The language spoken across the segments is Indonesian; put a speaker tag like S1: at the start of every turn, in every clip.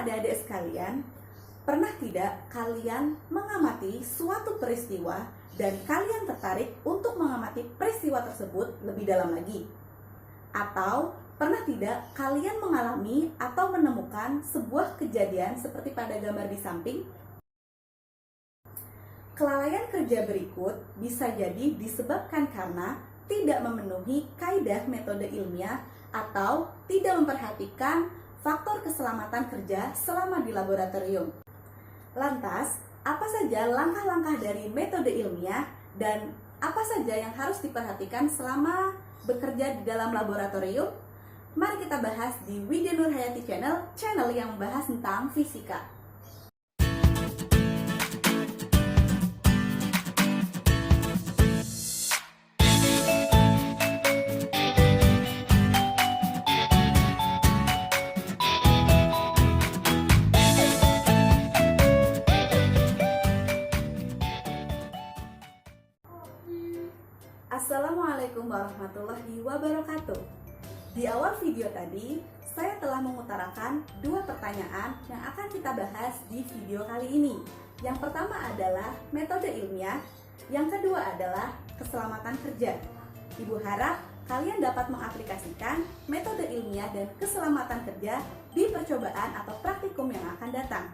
S1: adik-adik sekalian, pernah tidak kalian mengamati suatu peristiwa dan kalian tertarik untuk mengamati peristiwa tersebut lebih dalam lagi? Atau pernah tidak kalian mengalami atau menemukan sebuah kejadian seperti pada gambar di samping? Kelalaian kerja berikut bisa jadi disebabkan karena tidak memenuhi kaidah metode ilmiah atau tidak memperhatikan faktor keselamatan kerja selama di laboratorium. Lantas, apa saja langkah-langkah dari metode ilmiah dan apa saja yang harus diperhatikan selama bekerja di dalam laboratorium? Mari kita bahas di Widya Nurhayati channel yang membahas tentang fisika. Assalamualaikum warahmatullahi wabarakatuh. Di awal video tadi, saya telah mengutarakan dua pertanyaan yang akan kita bahas di video kali ini. Yang pertama adalah metode ilmiah, yang kedua adalah keselamatan kerja. Ibu harap kalian dapat mengaplikasikan metode ilmiah dan keselamatan kerja di percobaan atau praktikum yang akan datang.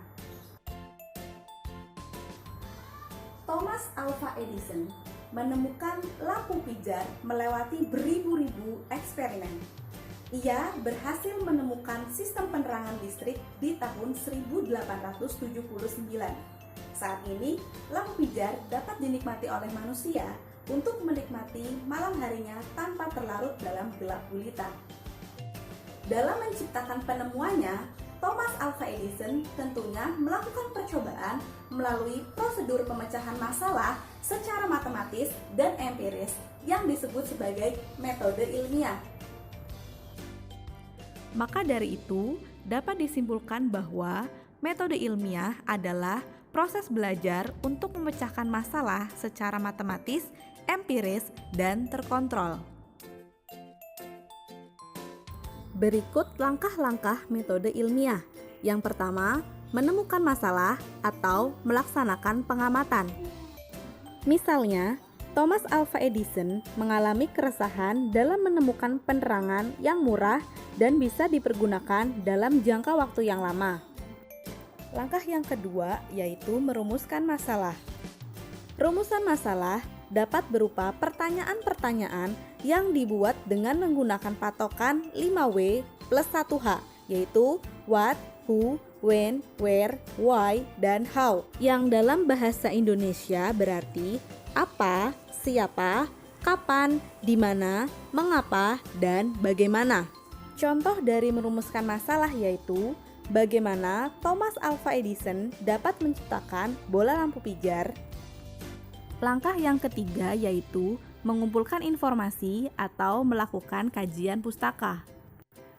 S1: Thomas Alva Edison menemukan lampu pijar melewati beribu-ribu eksperimen. Ia berhasil menemukan sistem penerangan listrik di tahun 1879. Saat ini, lampu pijar dapat dinikmati oleh manusia untuk menikmati malam harinya tanpa terlarut dalam gelap gulita. Dalam menciptakan penemuannya, Thomas Alva Edison tentunya melakukan percobaan melalui prosedur pemecahan masalah secara matematis dan empiris yang disebut sebagai metode ilmiah.
S2: Maka dari itu, dapat disimpulkan bahwa metode ilmiah adalah proses belajar untuk memecahkan masalah secara matematis, empiris, dan terkontrol. Berikut langkah-langkah metode ilmiah. Yang pertama, menemukan masalah atau melaksanakan pengamatan. Misalnya, Thomas Alva Edison mengalami keresahan dalam menemukan penerangan yang murah dan bisa dipergunakan dalam jangka waktu yang lama. Langkah yang kedua yaitu merumuskan masalah. Rumusan masalah dapat berupa pertanyaan-pertanyaan yang dibuat dengan menggunakan patokan 5W plus 1H, yaitu what, who, when, where, why, dan how, yang dalam bahasa Indonesia berarti apa, siapa, kapan, di mana, mengapa, dan bagaimana. Contoh dari merumuskan masalah yaitu bagaimana Thomas Alva Edison dapat menciptakan bola lampu pijar. Langkah yang ketiga yaitu mengumpulkan informasi atau melakukan kajian pustaka.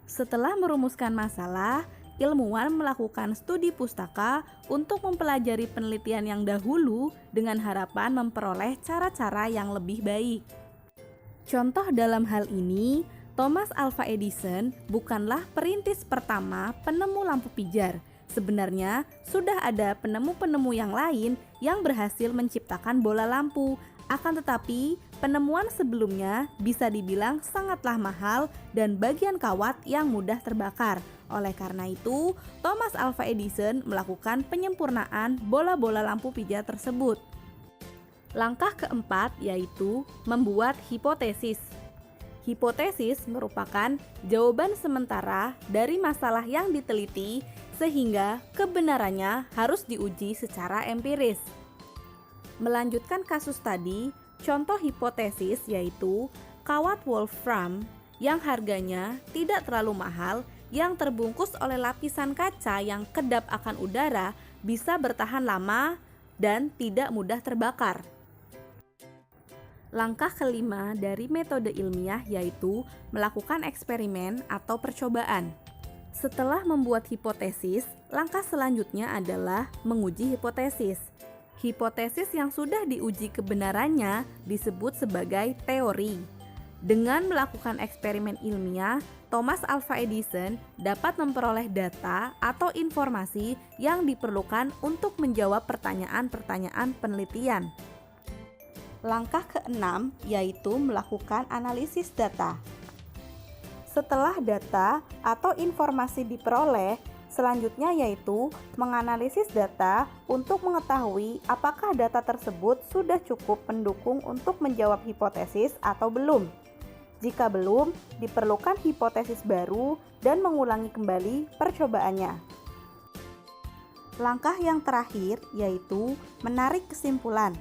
S2: Setelah merumuskan masalah, ilmuwan melakukan studi pustaka untuk mempelajari penelitian yang dahulu dengan harapan memperoleh cara-cara yang lebih baik. Contoh dalam hal ini, Thomas Alva Edison bukanlah perintis pertama penemu lampu pijar. Sebenarnya sudah ada penemu-penemu yang lain yang berhasil menciptakan bola lampu. Akan tetapi, penemuan sebelumnya bisa dibilang sangatlah mahal dan bagian kawat yang mudah terbakar. Oleh karena itu, Thomas Alva Edison melakukan penyempurnaan bola-bola lampu pijar tersebut. Langkah keempat yaitu membuat hipotesis. Hipotesis merupakan jawaban sementara dari masalah yang diteliti sehingga kebenarannya harus diuji secara empiris. Melanjutkan kasus tadi, contoh hipotesis yaitu kawat wolfram yang harganya tidak terlalu mahal yang terbungkus oleh lapisan kaca yang kedap akan udara bisa bertahan lama dan tidak mudah terbakar. Langkah kelima dari metode ilmiah yaitu melakukan eksperimen atau percobaan. Setelah membuat hipotesis, langkah selanjutnya adalah menguji hipotesis. Hipotesis yang sudah diuji kebenarannya disebut sebagai teori. Dengan melakukan eksperimen ilmiah, Thomas Alva Edison dapat memperoleh data atau informasi yang diperlukan untuk menjawab pertanyaan-pertanyaan penelitian. Langkah keenam yaitu melakukan analisis data. Setelah data atau informasi diperoleh, selanjutnya yaitu menganalisis data untuk mengetahui apakah data tersebut sudah cukup mendukung untuk menjawab hipotesis atau belum. Jika belum, diperlukan hipotesis baru dan mengulangi kembali percobaannya. Langkah yang terakhir yaitu menarik kesimpulan.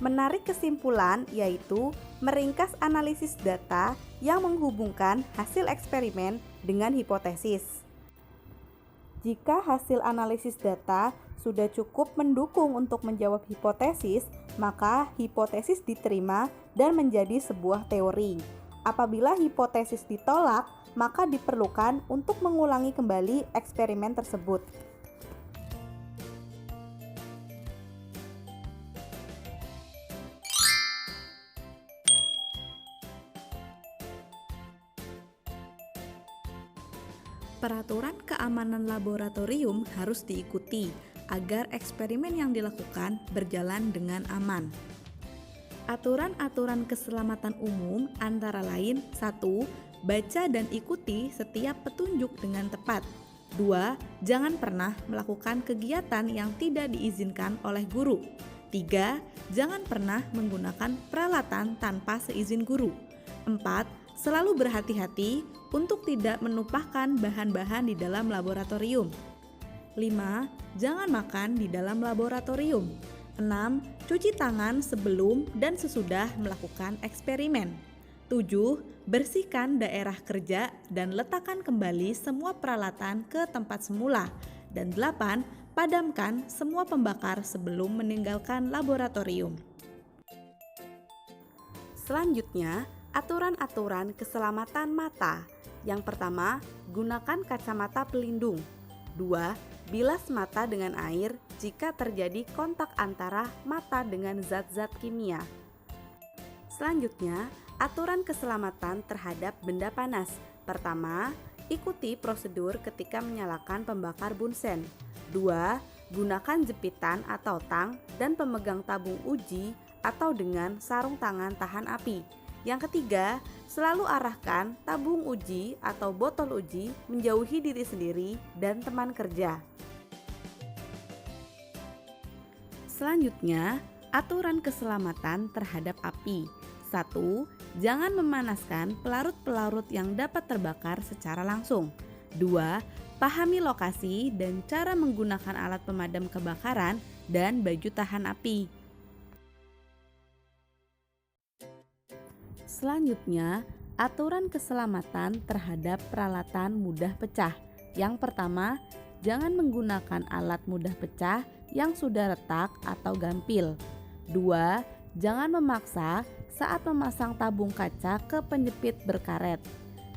S2: Menarik kesimpulan yaitu meringkas analisis data yang menghubungkan hasil eksperimen dengan hipotesis. Jika hasil analisis data sudah cukup mendukung untuk menjawab hipotesis, maka hipotesis diterima dan menjadi sebuah teori. Apabila hipotesis ditolak, maka diperlukan untuk mengulangi kembali eksperimen tersebut. Peraturan keamanan laboratorium harus diikuti agar eksperimen yang dilakukan berjalan dengan aman. Aturan-aturan keselamatan umum antara lain: 1. Baca dan ikuti setiap petunjuk dengan tepat. 2. Jangan pernah melakukan kegiatan yang tidak diizinkan oleh guru. 3. Jangan pernah menggunakan peralatan tanpa seizin guru. 4. Selalu berhati-hati untuk tidak menumpahkan bahan-bahan di dalam laboratorium. 5. Jangan makan di dalam laboratorium. 6. Cuci tangan sebelum dan sesudah melakukan eksperimen. 7. Bersihkan daerah kerja dan letakkan kembali semua peralatan ke tempat semula. Dan 8. Padamkan semua pembakar sebelum meninggalkan laboratorium. Selanjutnya, aturan-aturan keselamatan mata. Yang pertama, gunakan kacamata pelindung. 2. Bilas mata dengan air jika terjadi kontak antara mata dengan zat-zat kimia. Selanjutnya, aturan keselamatan terhadap benda panas. Pertama, ikuti prosedur ketika menyalakan pembakar bunsen. 2. Gunakan jepitan atau tang dan pemegang tabung uji atau dengan sarung tangan tahan api. Yang ketiga, selalu arahkan tabung uji atau botol uji menjauhi diri sendiri dan teman kerja. Selanjutnya, aturan keselamatan terhadap api. 1. Jangan memanaskan pelarut-pelarut yang dapat terbakar secara langsung. 2. Pahami lokasi dan cara menggunakan alat pemadam kebakaran dan baju tahan api. Selanjutnya, aturan keselamatan terhadap peralatan mudah pecah. Yang pertama, jangan menggunakan alat mudah pecah yang sudah retak atau gampil. 2. Jangan memaksa saat memasang tabung kaca ke penjepit berkaret.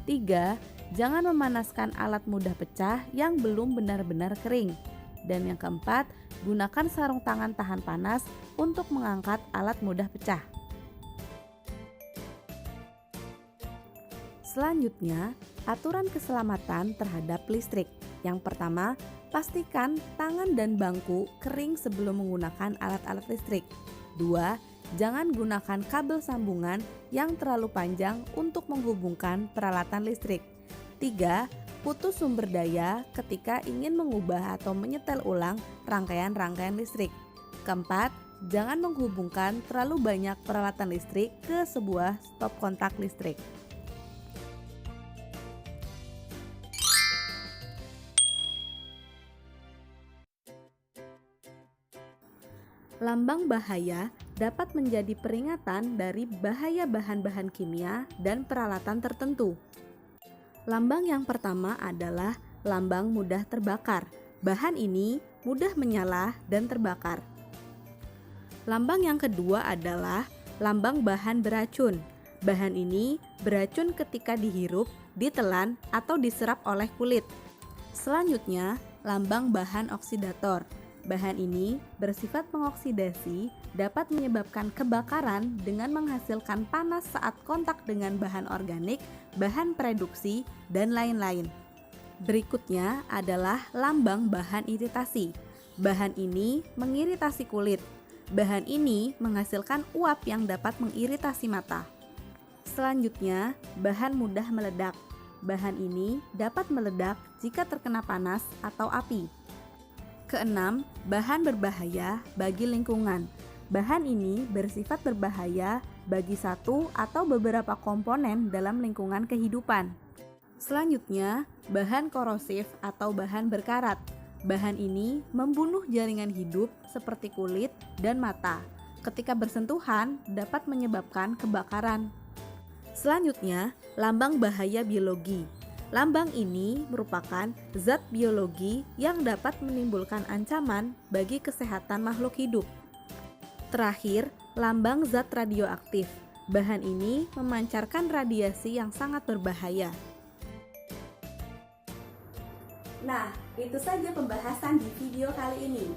S2: 3. Jangan memanaskan alat mudah pecah yang belum benar-benar kering. Dan yang keempat, gunakan sarung tangan tahan panas untuk mengangkat alat mudah pecah. Selanjutnya, aturan keselamatan terhadap listrik. Yang pertama, pastikan tangan dan bangku kering sebelum menggunakan alat-alat listrik. 2. Jangan gunakan kabel sambungan yang terlalu panjang untuk menghubungkan peralatan listrik. 3. Putus sumber daya ketika ingin mengubah atau menyetel ulang rangkaian-rangkaian listrik. Keempat, jangan menghubungkan terlalu banyak peralatan listrik ke sebuah stop kontak listrik. Lambang bahaya dapat menjadi peringatan dari bahaya bahan-bahan kimia dan peralatan tertentu. Lambang yang pertama adalah lambang mudah terbakar. Bahan ini mudah menyala dan terbakar. Lambang yang kedua adalah lambang bahan beracun. Bahan ini beracun ketika dihirup, ditelan, atau diserap oleh kulit. Selanjutnya, lambang bahan oksidator. Bahan ini bersifat pengoksidasi, dapat menyebabkan kebakaran dengan menghasilkan panas saat kontak dengan bahan organik, bahan produksi, dan lain-lain. Berikutnya adalah lambang bahan iritasi. Bahan ini mengiritasi kulit. Bahan ini menghasilkan uap yang dapat mengiritasi mata. Selanjutnya, bahan mudah meledak. Bahan ini dapat meledak jika terkena panas atau api. Keenam, bahan berbahaya bagi lingkungan. Bahan ini bersifat berbahaya bagi satu atau beberapa komponen dalam lingkungan kehidupan. Selanjutnya, bahan korosif atau bahan berkarat. Bahan ini membunuh jaringan hidup seperti kulit dan mata. Ketika bersentuhan, dapat menyebabkan kebakaran. Selanjutnya, lambang bahaya biologi. Lambang ini merupakan zat biologi yang dapat menimbulkan ancaman bagi kesehatan makhluk hidup. Terakhir, lambang zat radioaktif. Bahan ini memancarkan radiasi yang sangat berbahaya.
S1: Nah, itu saja pembahasan di video kali ini.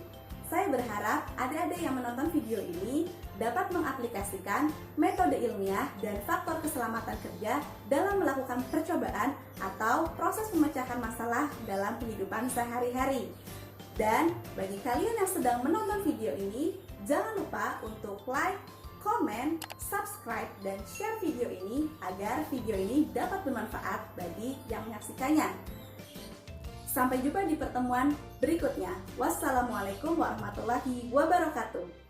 S1: Saya berharap adik-adik yang menonton video ini dapat mengaplikasikan metode ilmiah dan faktor keselamatan kerja dalam melakukan percobaan atau proses pemecahan masalah dalam kehidupan sehari-hari. Dan bagi kalian yang sedang menonton video ini, jangan lupa untuk like, komen, subscribe, dan share video ini agar video ini dapat bermanfaat bagi yang menyaksikannya. Sampai jumpa di pertemuan berikutnya. Wassalamualaikum warahmatullahi wabarakatuh.